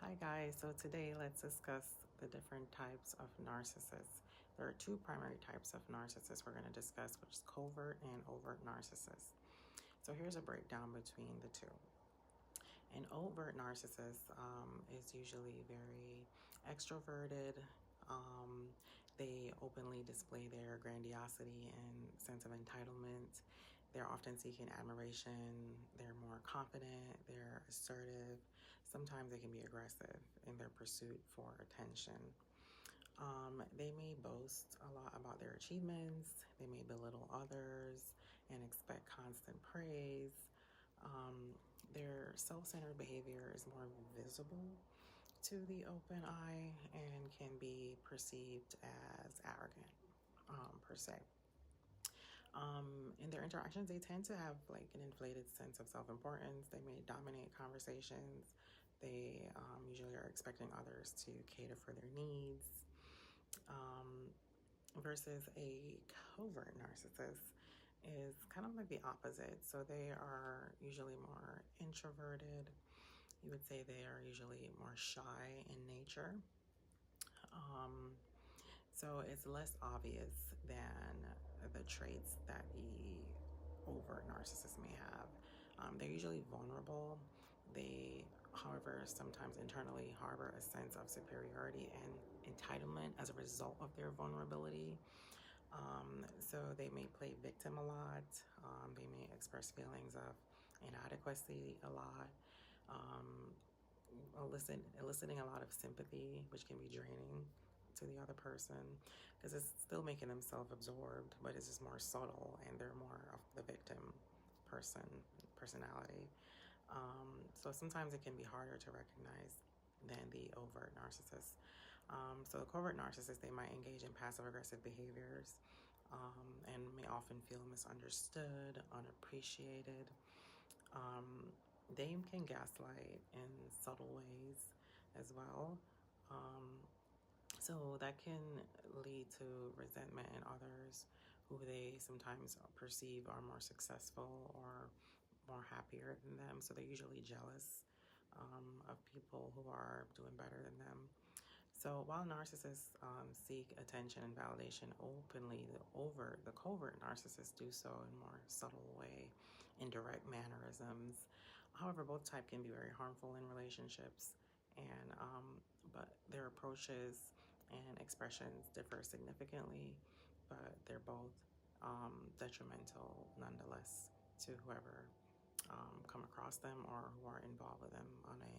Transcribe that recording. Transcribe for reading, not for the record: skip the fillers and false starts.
Hi guys, so today let's discuss the different types of narcissists. There are two primary types of narcissists we're going to discuss, which is covert and overt narcissists. So here's a breakdown between the two. An overt narcissist is usually very extroverted. They openly display their grandiosity and sense of entitlement. They're often seeking admiration. They're more confident. They're assertive. Sometimes they can be aggressive in their pursuit for attention. They may boast a lot about their achievements. They may belittle others and expect constant praise. Their self-centered behavior is more visible to the open eye and can be perceived as arrogant, per se. In their interactions, they tend to have like an inflated sense of self-importance. They may dominate conversations. They usually are expecting others to cater for their needs. Versus a covert narcissist is kind of like the opposite. So they are usually more introverted. You would say they are usually more shy in nature. So it's less obvious than the traits that the overt narcissist may have. They're usually vulnerable. They, however, sometimes internally harbor a sense of superiority and entitlement as a result of their vulnerability. So they may play victim a lot. They may express feelings of inadequacy a lot, eliciting a lot of sympathy, which can be draining to the other person because it's still making them self-absorbed, but it's just more subtle and they're more of the victim personality. So sometimes it can be harder to recognize than the overt narcissist. So the covert narcissist, they might engage in passive aggressive behaviors and may often feel misunderstood, unappreciated. They can gaslight in subtle ways as well. So that can lead to resentment in others who they sometimes perceive are more successful or more happier than them. So they're usually jealous of people who are doing better than them. So while narcissists seek attention and validation openly, the covert narcissists do so in a more subtle way, indirect mannerisms. However, both type can be very harmful in relationships, and but their approaches and expressions differ significantly, but they're both detrimental nonetheless to whoever come across them or who are involved with them on a